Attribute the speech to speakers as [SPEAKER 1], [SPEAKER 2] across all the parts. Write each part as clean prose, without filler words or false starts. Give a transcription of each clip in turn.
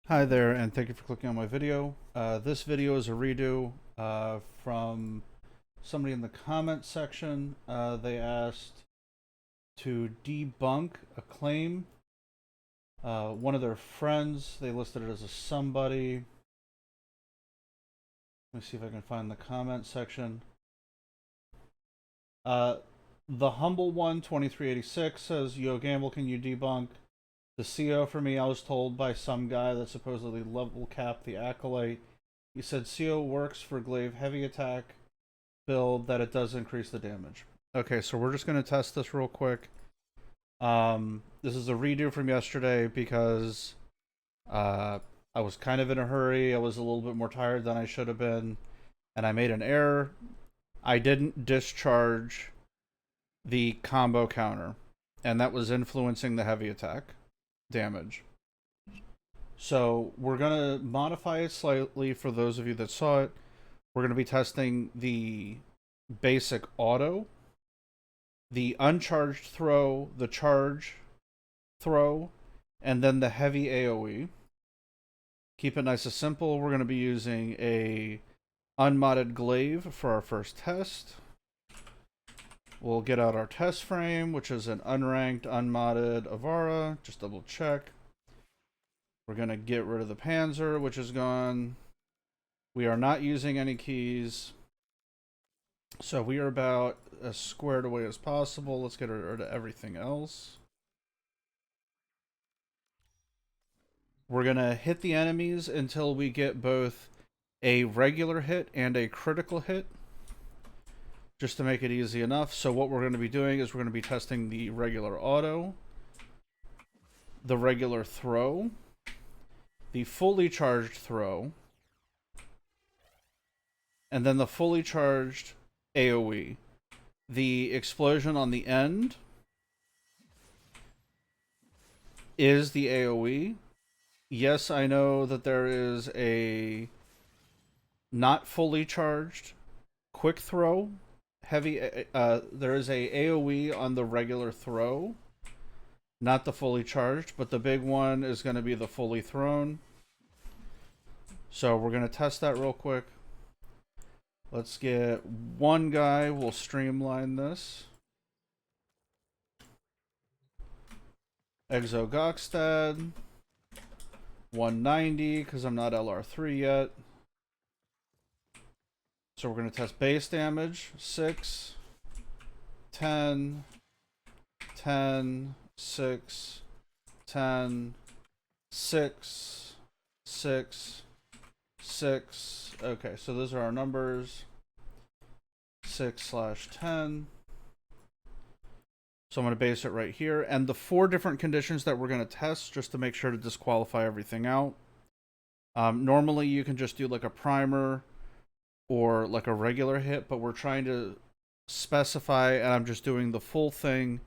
[SPEAKER 1] Hi there, and thank you for clicking on my video. This video is a redo from somebody in the comment section. They asked to debunk a claim. One of their friends, they listed it as a somebody. Let me see if I can find the comment section. Uh, the Humble One 2386 says, Yo, Gamble, can you debunk the CO for me? I was told by some guy that supposedly level capped the Acolyte. He said CO works for Glaive heavy attack build, that it does increase the damage. Okay, so we're just going to test this real quick. This is a redo from yesterday because I was kind of in a hurry. I was a little bit more tired than I should have been, and I made an error. I didn't discharge the combo counter, and that was influencing the heavy attack damage. So we're going to modify it slightly for those of you that saw it. We're going to be testing the basic auto, the uncharged throw, the charge throw, and then the heavy AoE. Keep it nice and simple. We're going to be using a unmodded Glaive for our first test. We'll get out our test frame, which is an unranked, unmodded Avara. Just double check. We're going to get rid of the Panzer, which is gone. We are not using any keys. So we are about as squared away as possible. Let's get rid of everything else. We're going to hit the enemies until we get both a regular hit and a critical hit, just to make it easy enough. So what we're going to be doing is we're going to be testing the regular auto, the regular throw, the fully charged throw, and then the fully charged AoE. The explosion on the end is the AoE. Yes, I know that there is a not fully charged quick throw heavy. There is a AoE on the regular throw, not the fully charged, but the big one is going to be the fully thrown. So we're going to test that real quick. Let's get one guy. We'll streamline this. Exo Gokstad. 190, because I'm not LR3 yet. So we're going to test base damage. 6, 10, 10, 6, 10, 6, 6, 6. Okay, so those are our numbers. 6/10. So I'm going to base it right here. And the 4 different conditions that we're going to test, just to make sure to disqualify everything out. Normally you can just do like a primer or like a regular hit, but we're trying to specify, and I'm just doing the full thing.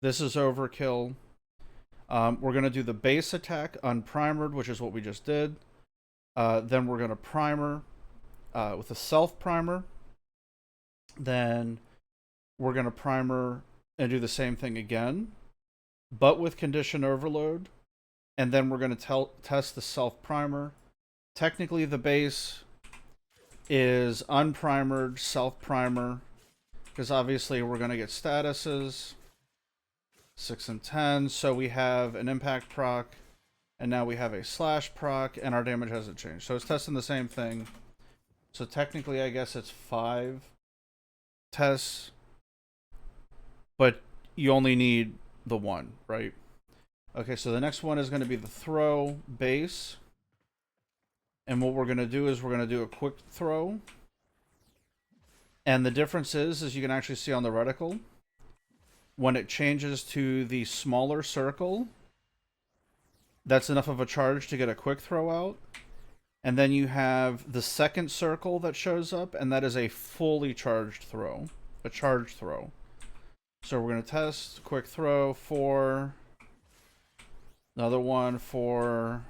[SPEAKER 1] This is overkill. We're going to do the base attack unprimered, which is what we just did. Then we're going to primer with a self primer. Then we're going to primer and do the same thing again, but with condition overload. And then we're going to test the self primer. Technically, the base is unprimered self primer, because obviously we're going to get statuses 6 and 10. So we have an impact proc, and now we have a slash proc, and our damage hasn't changed. So it's testing the same thing. So technically, I guess it's 5 tests, but you only need the 1, right? Okay, so the next one is going to be the throw base. And what we're going to do is we're going to do a quick throw. And the difference is you can actually see on the reticle, when it changes to the smaller circle, that's enough of a charge to get a quick throw out. And then you have the second circle that shows up, and that is a fully charged throw, a charged throw. So we're going to test quick throw for another one for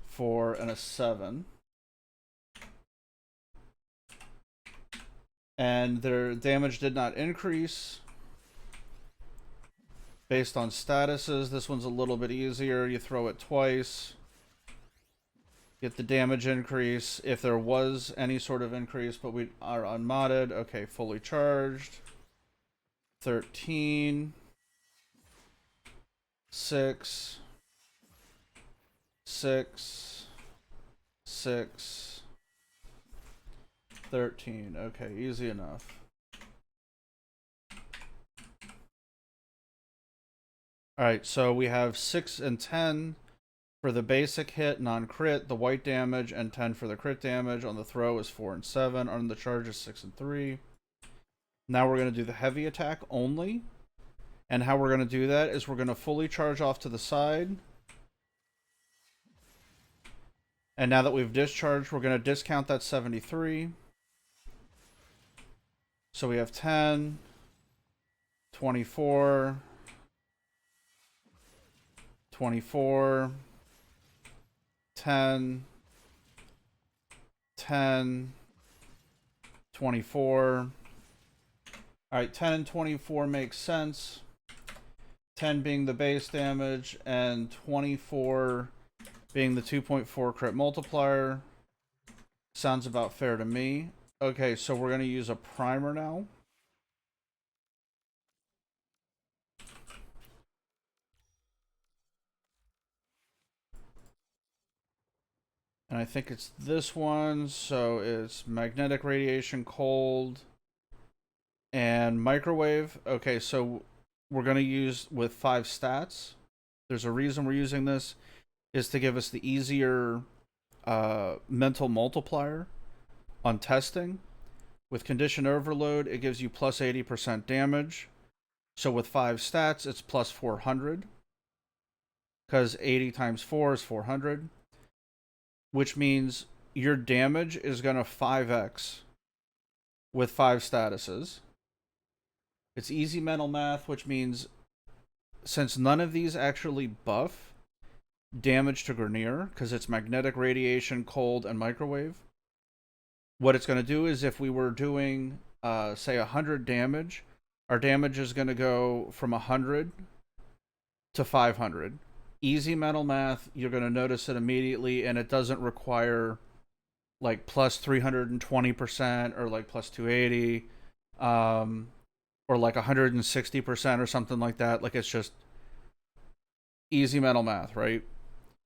[SPEAKER 1] 4 and a 7. And their damage did not increase based on statuses. This one's a little bit easier. You throw it twice. Get the damage increase if there was any sort of increase, but we are unmodded. Okay, fully charged. 13. 6. 6. 6. 13. Okay, easy enough. Alright, so we have 6 and 10 for the basic hit, non-crit, the white damage, and 10 for the crit damage. On the throw is 4 and 7. On the charge is 6 and 3. Now we're going to do the heavy attack only. And how we're going to do that is we're going to fully charge off to the side. And now that we've discharged, we're going to discount that 73. So we have 10, 24, 24, 10, 10, 24. Alright, 10 and 24 makes sense. 10 being the base damage, and 24 being the 2.4 crit multiplier. Sounds about fair to me. Okay, so we're going to use a primer now. And I think it's this one, so it's magnetic radiation, cold, and microwave. Okay, so we're going to use with 5 stats. There's a reason we're using this, is to give us the easier mental multiplier on testing. With condition overload, it gives you plus 80% damage. So with 5 stats, it's plus 400. Because 80 times 4 is 400. Which means your damage is going to 5x with 5 statuses. It's easy mental math, which means since none of these actually buff damage to Grenier, because it's magnetic radiation, cold, and microwave, what it's going to do is if we were doing, say, 100 damage, our damage is going to go from 100 to 500. Easy mental math, you're going to notice it immediately, and it doesn't require like plus 320% or like plus 280 or like 160% or something like that. Like, it's just easy mental math, right?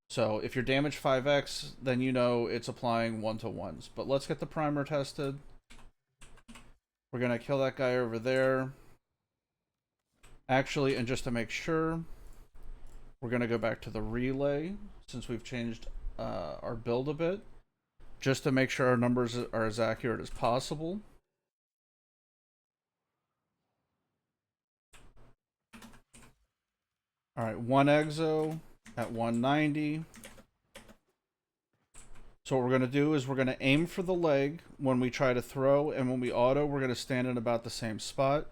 [SPEAKER 1] So if you're damage 5x, then you know it's applying 1-to-1s. But let's get the primer tested. We're going to kill that guy over there. Actually, and just to make sure, we're going to go back to the relay, since we've changed our build a bit, just to make sure our numbers are as accurate as possible. Alright, 1 exo at 190. So what we're going to do is we're going to aim for the leg when we try to throw, and when we auto, we're going to stand in about the same spot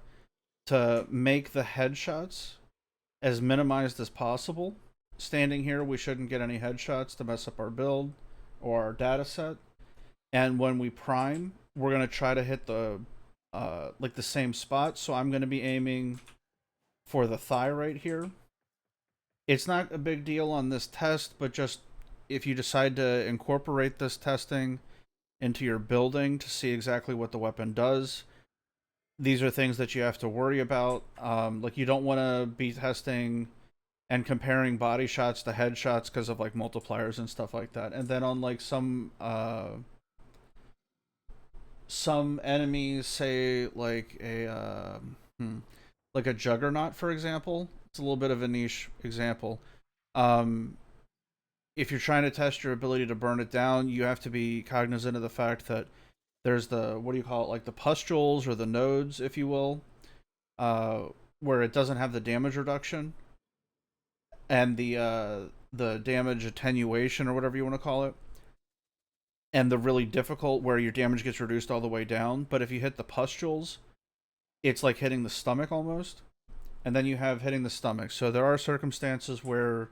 [SPEAKER 1] to make the headshots as minimized as possible. Standing here, we shouldn't get any headshots to mess up our build or our data set. And when we prime, we're going to try to hit the like the same spot. So I'm going to be aiming for the thigh right here. It's not a big deal on this test, but just if you decide to incorporate this testing into your building to see exactly what the weapon does, these are things that you have to worry about. Like, you don't want to be testing and comparing body shots to headshots because of like multipliers and stuff like that. And then on like some enemies, say like a juggernaut, for example. It's a little bit of a niche example. If you're trying to test your ability to burn it down, you have to be cognizant of the fact that there's the, what do you call it, like the pustules or the nodes, if you will, where it doesn't have the damage reduction and the damage attenuation or whatever you want to call it, and the really difficult where your damage gets reduced all the way down. But if you hit the pustules, it's like hitting the stomach almost, and then you have hitting the stomach. So there are circumstances where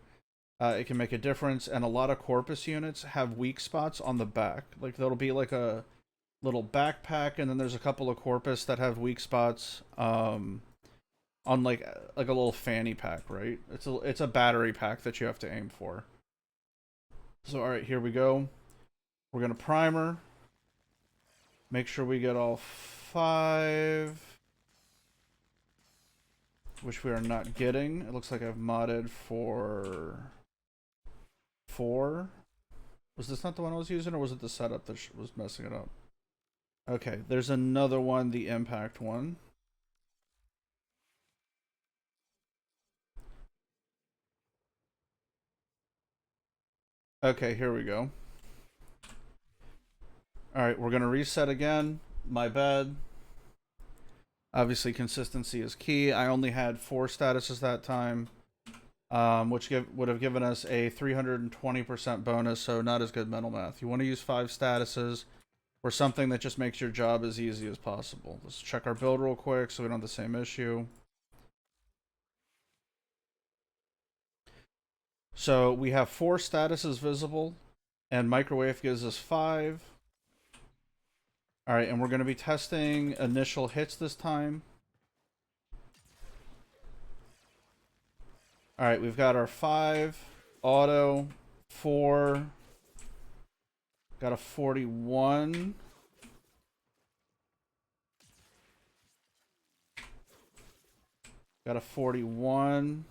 [SPEAKER 1] it can make a difference, and a lot of Corpus units have weak spots on the back. Like, there'll be like a little backpack, and then there's a couple of Corpus that have weak spots on like a little fanny pack, right? It's a battery pack that you have to aim for. So, alright, here we go. We're going to primer. Make sure we get all 5. Which we are not getting. It looks like I've modded for 4. Was this not the one I was using, or was it the setup that was messing it up? Okay, there's another one, the impact one. Okay, here we go. Alright, we're going to reset again. My bad. Obviously, consistency is key. I only had 4 statuses that time, which would have given us a 320% bonus, so not as good mental math. You want to use 5 statuses or something that just makes your job as easy as possible. Let's check our build real quick so we don't have the same issue. So we have 4 statuses visible, and microwave gives us 5. Alright, and we're going to be testing initial hits this time. Alright, we've got our 5, auto, 4, got a 41. Got a 41.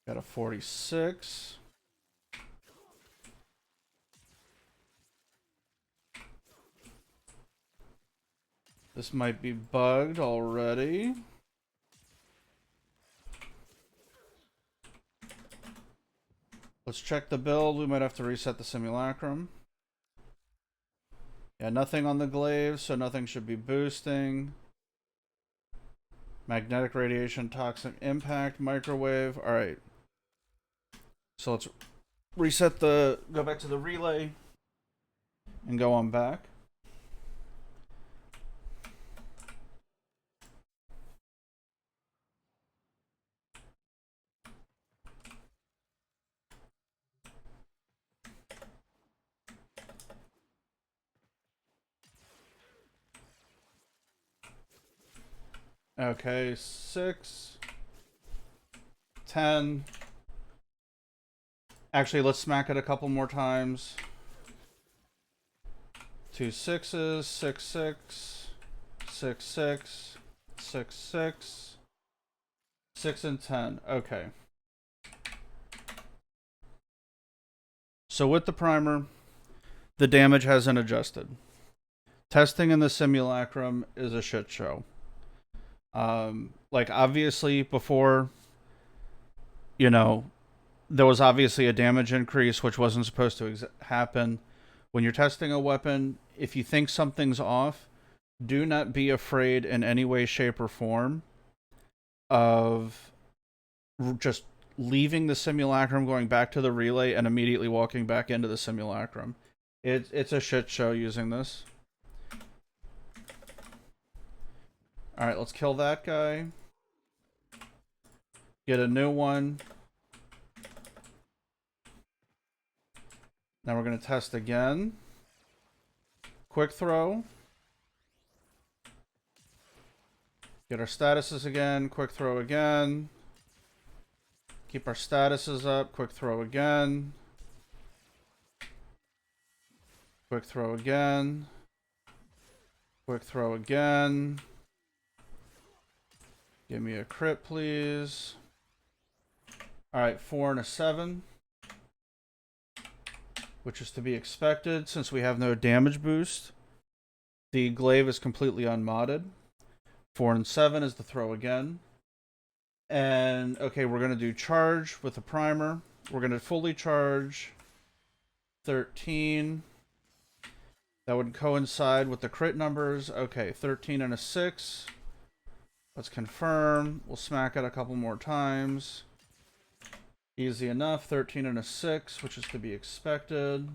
[SPEAKER 1] Got a 46. This might be bugged already. Let's check the build. We might have to reset the simulacrum. Yeah, nothing on the glaive, so nothing should be boosting. Magnetic radiation, toxic impact, microwave. Alright. So let's reset go back to the relay and go on back. Okay, 6, 10. Actually, let's smack it a couple more times. 2 6s, 6 6, 6 6, 6 6, 6 and 10. Okay. So with the primer, the damage hasn't adjusted. Testing in the simulacrum is a shit show. Like, obviously, before, you know, there was obviously a damage increase, which wasn't supposed to happen. When you're testing a weapon, if you think something's off, do not be afraid in any way, shape, or form of just leaving the simulacrum, going back to the relay, and immediately walking back into the simulacrum. It's a shit show using this. Alright, let's kill that guy. Get a new one. Now we're going to test again. Quick throw. Get our statuses again. Quick throw again. Keep our statuses up. Quick throw again. Quick throw again. Quick throw again. Give me a crit, please. Alright, 4 and a 7. Which is to be expected since we have no damage boost. The glaive is completely unmodded. 4 and 7 is the throw again. And, okay, we're going to do charge with the primer. We're going to fully charge 13. That would coincide with the crit numbers. Okay, 13 and a 6. Let's confirm. We'll smack it a couple more times. Easy enough. 13 and a 6, which is to be expected.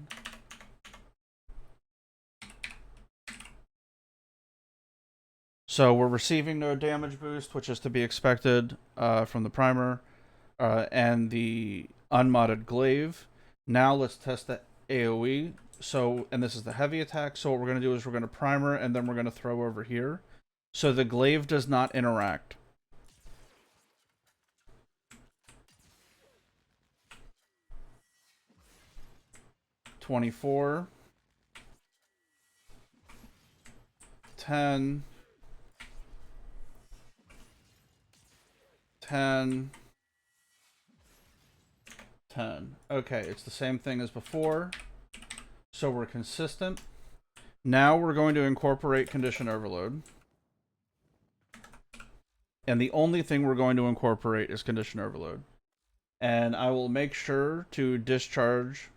[SPEAKER 1] So we're receiving no damage boost, which is to be expected from the primer and the unmodded glaive. Now let's test the AoE. So, and this is the heavy attack. So what we're going to do is we're going to primer and then we're going to throw over here. So the glaive does not interact. 24, 10, 10, 10. Okay, it's the same thing as before, so we're consistent. Now we're going to incorporate condition overload. And the only thing we're going to incorporate is condition overload. And I will make sure to discharge,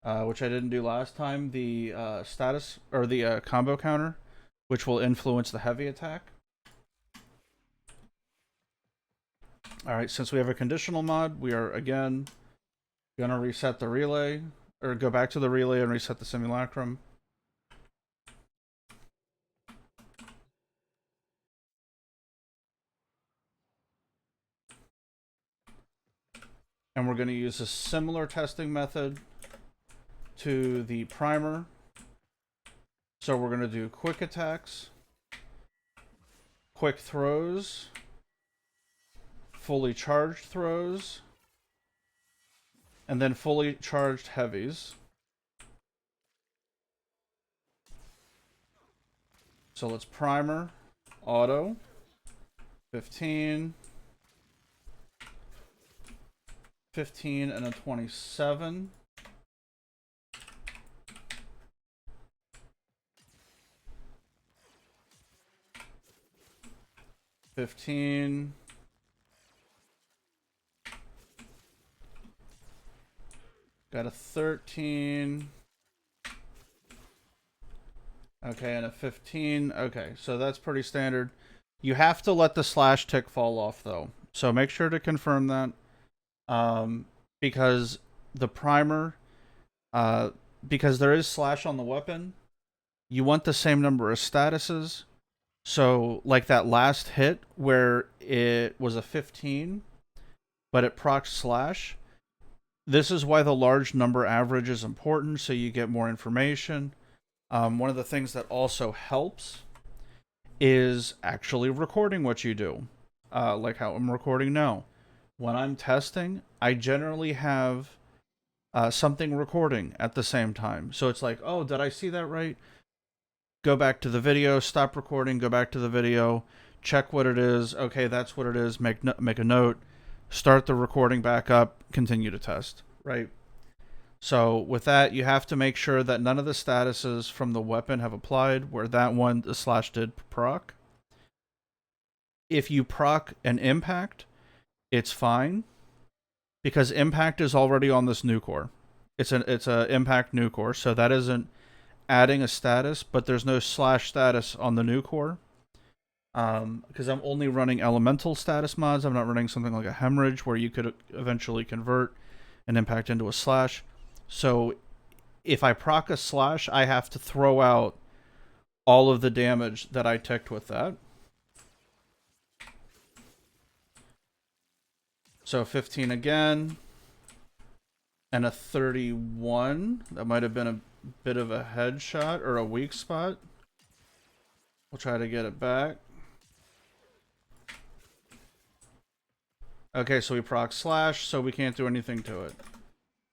[SPEAKER 1] which I didn't do last time, the status, or the combo counter, which will influence the heavy attack. Alright, since we have a conditional mod, we are again going to reset the relay, or go back to the relay and reset the simulacrum. And we're going to use a similar testing method to the primer. So we're going to do quick attacks, quick throws, fully charged throws, and then fully charged heavies. So let's primer, auto, 15, 15 and a 27. Got a 13. Okay, and a 15. Okay, so that's pretty standard. You have to let the slash tick fall off, though. So make sure to confirm that. Because the primer, because there is slash on the weapon, you want the same number of statuses. So, like that last hit where it was a 15, but it procs slash. This is why the large number average is important, so you get more information. One of the things that also helps is actually recording what you do, like how I'm recording now. When I'm testing, I generally have something recording at the same time. So it's like, oh, did I see that right? Go back to the video, stop recording, go back to the video, check what it is. Okay, that's what it is. Make a note, start the recording back up, continue to test, right? So with that, you have to make sure that none of the statuses from the weapon have applied, where that one, the slash did proc. If you proc an impact, it's fine, because impact is already on this new core. It's a impact new core, so that isn't adding a status, but there's no slash status on the new core. Because I'm only running elemental status mods. I'm not running something like a hemorrhage where you could eventually convert an impact into a slash. So if I proc a slash, I have to throw out all of the damage that I ticked with that. So 15 again. And a 31. That might have been a bit of a headshot or a weak spot. We'll try to get it back. Okay, so we proc slash, so we can't do anything to it.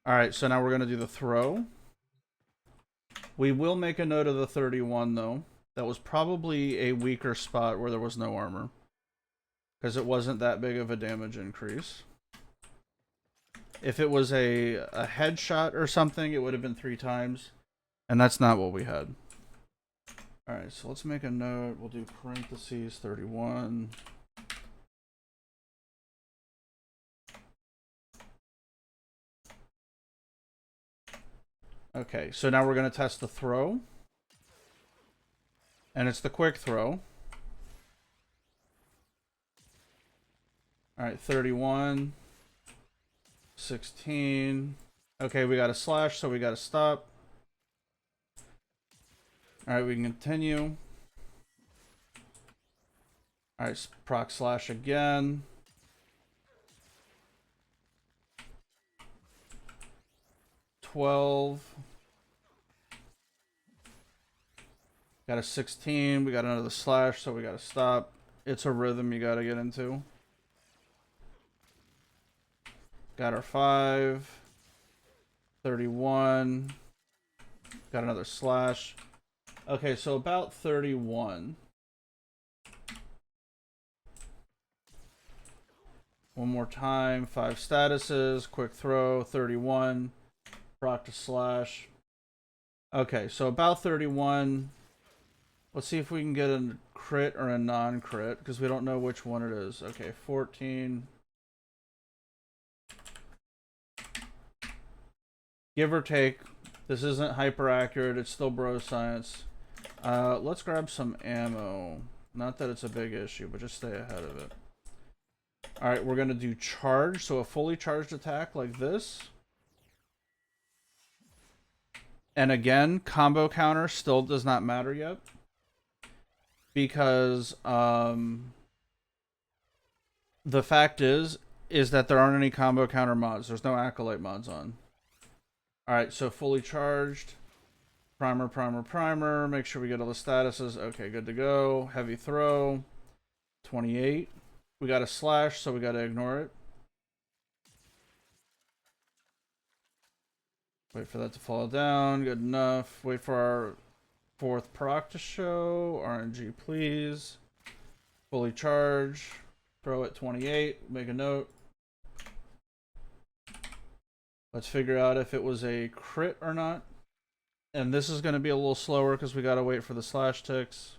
[SPEAKER 1] Alright, so now we're going to do the throw. We will make a note of the 31, though. That was probably a weaker spot where there was no armor, because it wasn't that big of a damage increase. If it was a headshot or something, it would have been 3 times. And that's not what we had. Alright, so let's make a note. We'll do parentheses 31. Okay, so now we're going to test the throw. And it's the quick throw. Alright, 31. 16. Okay, we got a slash, so we got to stop. Alright, we can continue. Alright, proc slash again. $12. Got a 16. We got another slash, so we got to stop. It's a rhythm you got to get into. Got our 5. 31. Got another slash. Okay, so about 31. One more time. 5 statuses. Quick throw. 31. Proc to slash. Okay, so about 31. Let's see if we can get a crit or a non-crit, because we don't know which one it is. Okay, 14. Give or take. This isn't hyper accurate. It's still bro science. Let's grab some ammo. Not that it's a big issue, but just stay ahead of it. Alright, we're going to do charge. So a fully charged attack like this. And again, combo counter still does not matter yet. Because the fact is that there aren't any combo counter mods. There's no Acolyte mods on. Alright, so fully charged. Primer, primer, primer. Make sure we get all the statuses. Okay, good to go. Heavy throw. 28. We got a slash, so we got to ignore it. Wait for that to fall down. Good enough. Wait for our 4th proc to show. RNG, please. Fully charge. Throw at 28. Make a note. Let's figure out if it was a crit or not. And this is going to be a little slower because we got to wait for the slash ticks.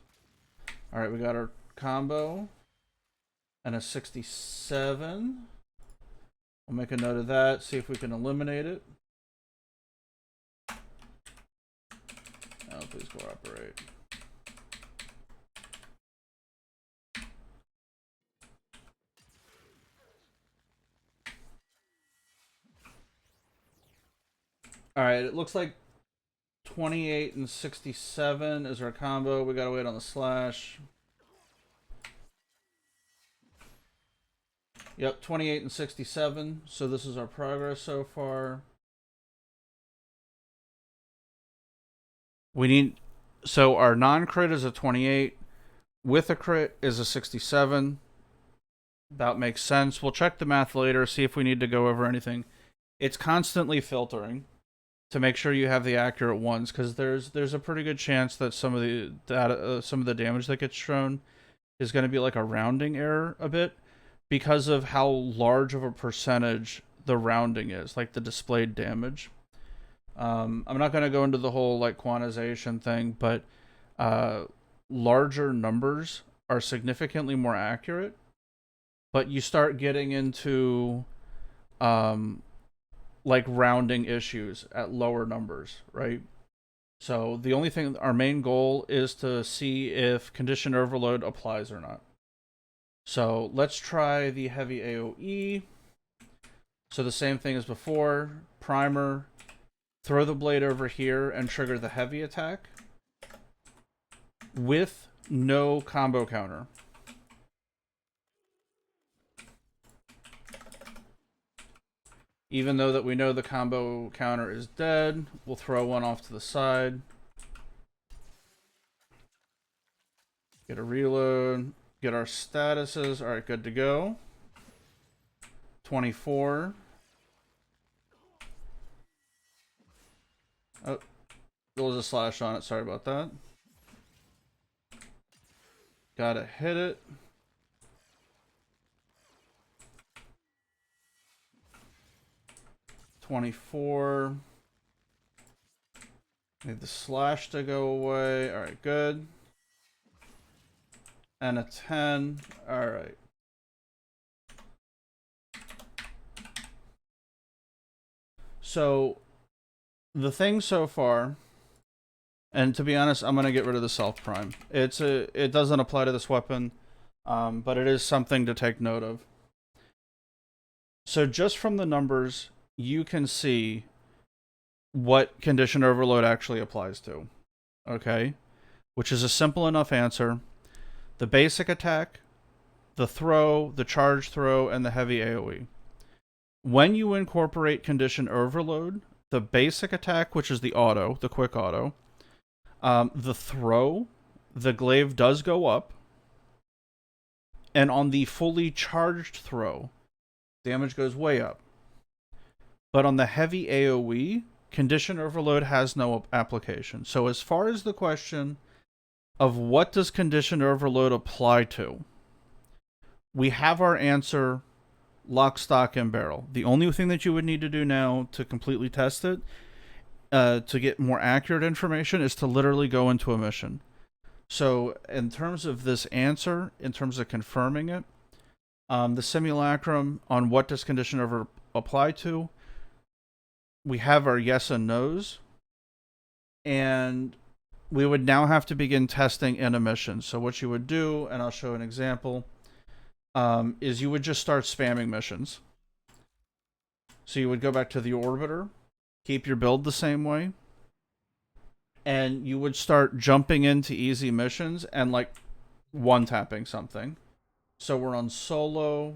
[SPEAKER 1] Alright, we got our combo. And a 67. We'll make a note of that. See if we can eliminate it. Oh, please cooperate. Alright, it looks like 28 and 67 is our combo. We gotta wait on the slash. Yep, 28 and 67. So this is our progress so far. We need... So our non-crit is a 28. With a crit is a 67. That makes sense. We'll check the math later, see if we need to go over anything. It's constantly filtering to make sure you have the accurate ones, because there's a pretty good chance that some of the data, some of the damage that gets shown is going to be like a rounding error a bit, because of how large of a percentage the rounding is, like the displayed damage. I'm not going to go into the whole like quantization thing, but larger numbers are significantly more accurate, but you start getting into like rounding issues at lower numbers, right? So the only thing, our main goal is to see if condition overload applies or not. So let's try the heavy AoE. So the same thing as before, primer, throw the blade over here and trigger the heavy attack with no combo counter. Even though that we know the combo counter is dead, we'll throw one off to the side. Get a reload. Get our statuses. Alright, good to go. 24. Oh, there was a slash on it. Sorry about that. Gotta hit it. $24. Need the slash to go away. Alright, good. And a 10. Alright. So, the thing so far, and to be honest, I'm going to get rid of the self-prime. It doesn't apply to this weapon, but it is something to take note of. So just from the numbers, you can see what condition overload actually applies to. Okay? Which is a simple enough answer. The basic attack, the throw, the charge throw, and the heavy AoE. When you incorporate condition overload, the basic attack, which is the auto, the quick auto, the throw, the glaive does go up, and on the fully charged throw, damage goes way up. But on the heavy AoE, condition overload has no application. So as far as the question of what does condition overload apply to, we have our answer lock, stock, and barrel. The only thing that you would need to do now to completely test it, to get more accurate information, is to literally go into a mission. So in terms of this answer, in terms of confirming it, the simulacrum on what does condition over apply to, we have our yes and no's, and we would now have to begin testing in a mission. So what you would do, and I'll show an example, is you would just start spamming missions. So you would go back to the orbiter, keep your build the same way, and you would start jumping into easy missions and like one-tapping something. So we're on solo.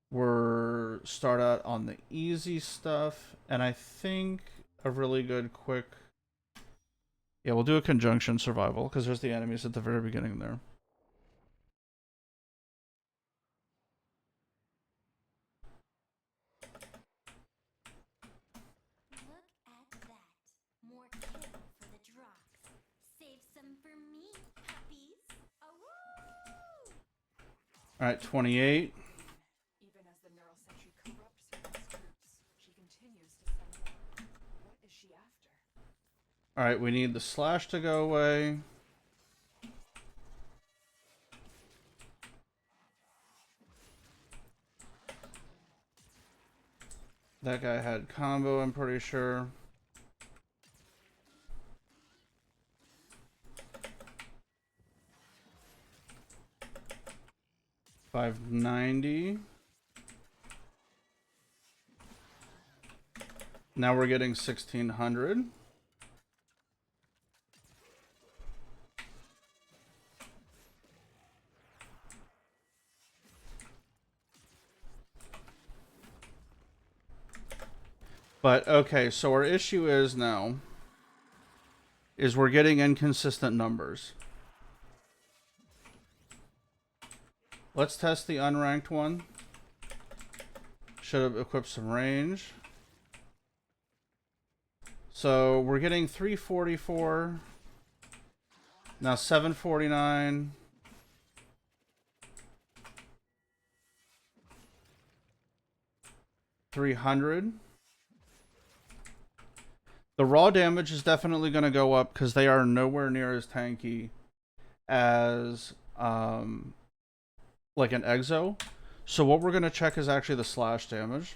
[SPEAKER 1] We're start out on the easy stuff, and I think a really good quick... Yeah, we'll do a conjunction survival, because there's the enemies at the very beginning there. Alright, 28. Even as the neural sentry corrupts her troops, she continues to send them. What is she after? Alright, we need the slash to go away. That guy had combo, I'm pretty sure. $590. Now we're getting 1600. But okay, so our issue is now we're getting inconsistent numbers. Let's test the unranked one. Should have equipped some range. So we're getting 344. Now 749. $300. The raw damage is definitely going to go up because they are nowhere near as tanky as like an exo. So what we're going to check is actually the slash damage.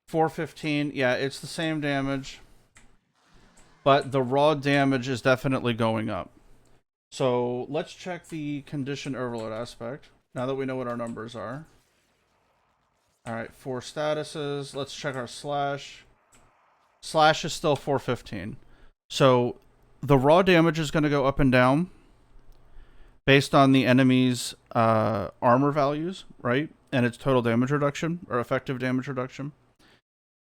[SPEAKER 1] 415. Yeah, it's the same damage, but the raw damage is definitely going up. So let's check the condition overload aspect now that we know what our numbers are. Alright, 4 statuses. Let's check our slash. Slash is still 415. So the raw damage is going to go up and down based on the enemy's armor values, right? And its total damage reduction, or effective damage reduction.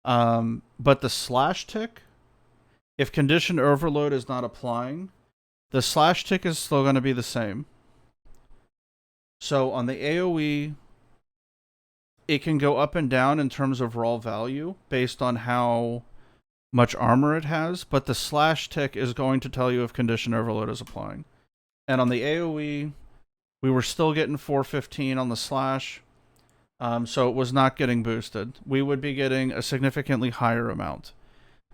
[SPEAKER 1] But the slash tick, if condition overload is not applying, the slash tick is still going to be the same. So on the AoE, it can go up and down in terms of raw value based on how much armor it has, but the slash tick is going to tell you if condition overload is applying. And on the AoE, we were still getting 415 on the slash, so it was not getting boosted. We would be getting a significantly higher amount,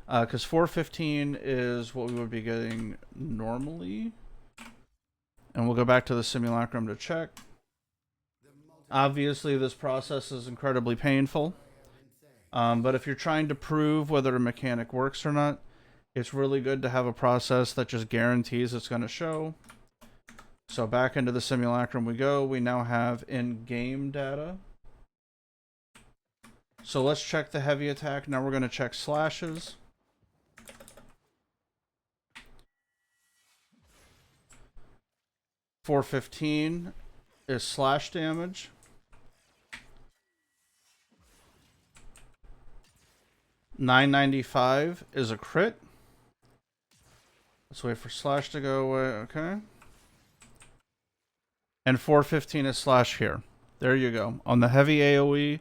[SPEAKER 1] because 415 is what we would be getting normally. And we'll go back to the simulacrum to check. Obviously, this process is incredibly painful, but if you're trying to prove whether a mechanic works or not, it's really good to have a process that just guarantees it's going to show. So back into the simulacrum we go. We now have in-game data. So let's check the heavy attack. Now we're going to check slashes. $415 is slash damage. $995 is a crit. Let's wait for slash to go away. Okay. And 415 is slash here. There you go. On the heavy AoE,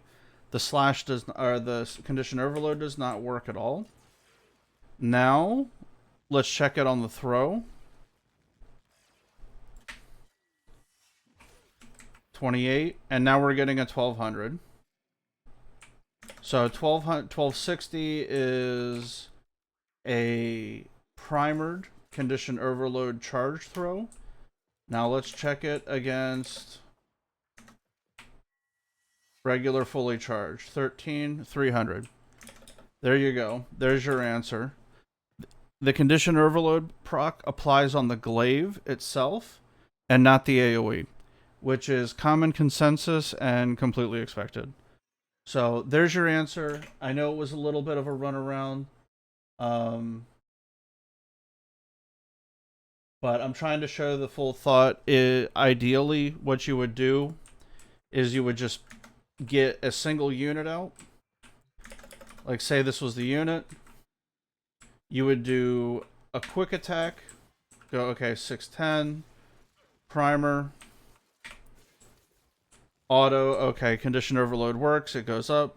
[SPEAKER 1] The slash does, or the condition overload does not work at all. Now, let's check it on the throw. 28, and now we're getting a 1200. So 1260 is a primered condition overload charge throw. Now let's check it against regular fully charged. 13,300. There you go. There's your answer. The condition overload proc applies on the glaive itself and not the AoE, which is common consensus and completely expected. So there's your answer. I know it was a little bit of a runaround. But I'm trying to show the full thought. Ideally, what you would do is you would just get a single unit out. Like, say this was the unit. You would do a quick attack. Go, okay, 610. Primer. Auto. Okay, condition overload works. It goes up.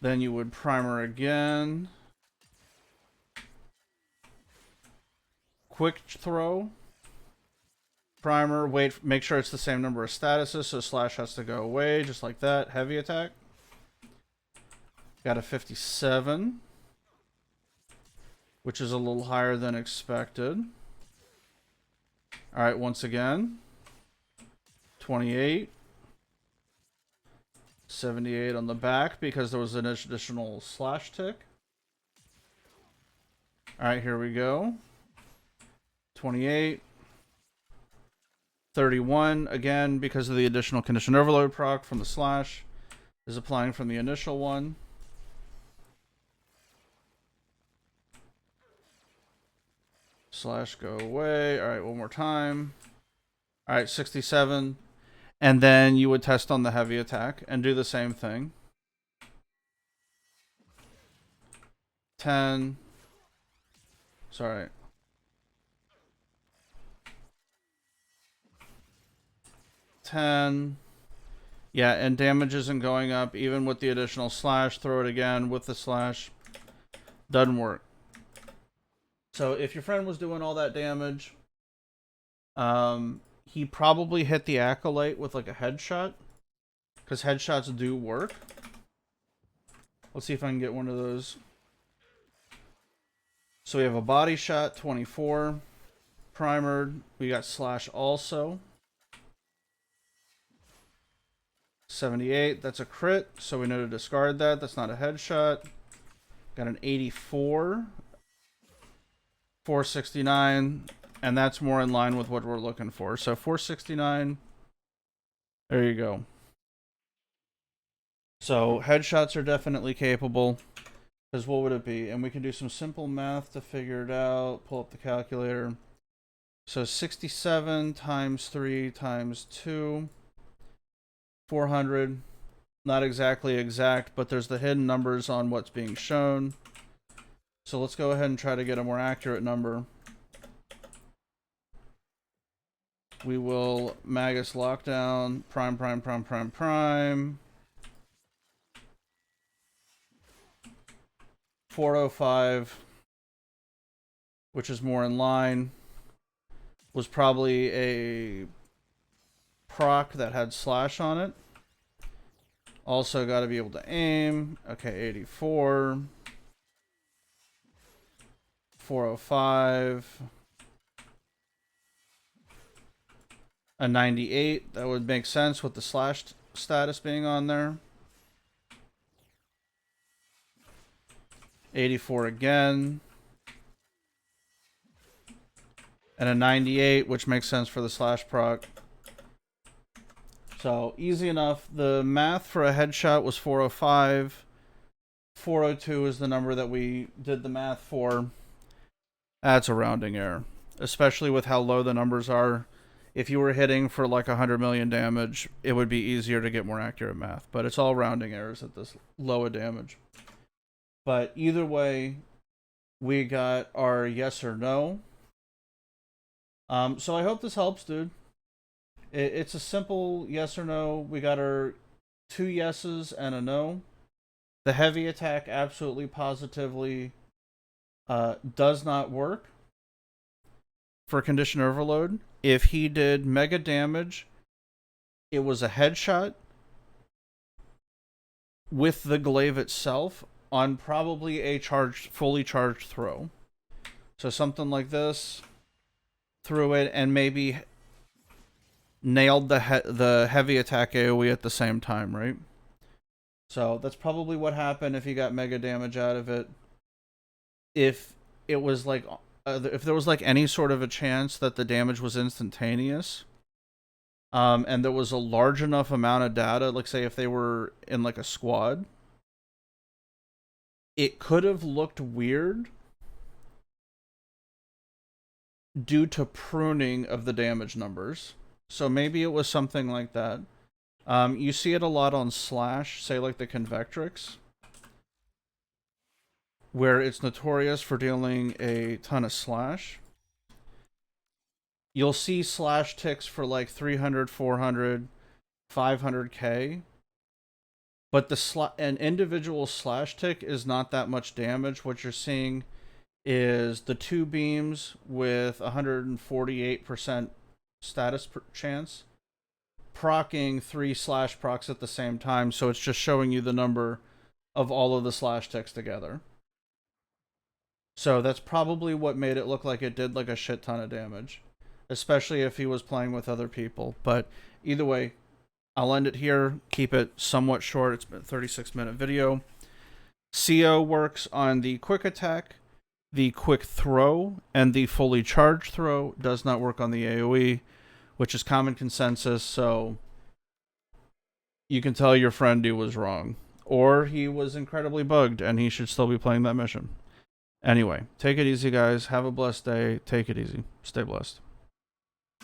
[SPEAKER 1] Then you would primer again. Quick throw. Primer. Wait. Make sure it's the same number of statuses, so slash has to go away, just like that. Heavy attack. Got a 57. Which is a little higher than expected. Alright, once again. 28. 78 on the back because there was an additional slash tick. Alright, here we go. 28. 31, again, because of the additional condition overload proc from the slash, is applying from the initial one. Slash go away. Alright, one more time. Alright, 67. And then you would test on the heavy attack and do the same thing. 10. Sorry. 10. Yeah, and damage isn't going up even with the additional slash. Throw it again with the slash. Doesn't work. So if your friend was doing all that damage, he probably hit the Acolyte with like a headshot, because headshots do work. Let's see if I can get one of those. So we have a body shot, 24. Primered. We got slash also. 78. That's a crit, so we know to discard that. That's not a headshot. Got an 84. 469. And that's more in line with what we're looking for. So 469. There you go. So headshots are definitely capable. Because what would it be? And we can do some simple math to figure it out. Pull up the calculator. So 67 times 3 times 2. 400. Not exactly exact, but there's the hidden numbers on what's being shown. So let's go ahead and try to get a more accurate number. We will Magus lockdown, prime, 405, which is more in line, was probably a proc that had slash on it. Also got to be able to aim. Okay, 84. 405. A 98, that would make sense with the slash status being on there. 84 again. And a 98, which makes sense for the slash proc. So, easy enough. The math for a headshot was 405. 402 is the number that we did the math for. That's a rounding error. Especially with how low the numbers are. If you were hitting for like 100 million damage, it would be easier to get more accurate math. But it's all rounding errors at this low of damage. But either way, we got our yes or no. So I hope this helps, dude. It's a simple yes or no. We got our 2 yeses and a no. The heavy attack absolutely positively does not work for condition overload. If he did mega damage, it was a headshot with the glaive itself on probably a fully charged throw. So something like this, threw it and maybe nailed the heavy attack AoE at the same time, right? So that's probably what happened if he got mega damage out of it. If it was like, if there was like any sort of a chance that the damage was instantaneous, and there was a large enough amount of data, like say if they were in like a squad, it could have looked weird due to pruning of the damage numbers. So maybe it was something like that. You see it a lot on Slash, say like the Convectrix, where it's notorious for dealing a ton of slash. You'll see slash ticks for like 300, 400, 500k, but an individual slash tick is not that much damage. What you're seeing is the 2 beams with 148% status chance procking 3 slash procs at the same time, so it's just showing you the number of all of the slash ticks together. So that's probably what made it look like it did like a shit ton of damage, especially if he was playing with other people. But either way, I'll end it here, keep it somewhat short. It's been a 36-minute video. CO works on the quick attack, the quick throw, and the fully charged throw. Does not work on the AoE, which is common consensus, so you can tell your friend he was wrong. Or he was incredibly bugged, and he should still be playing that mission. Anyway, take it easy, guys. Have a blessed day. Take it easy. Stay blessed.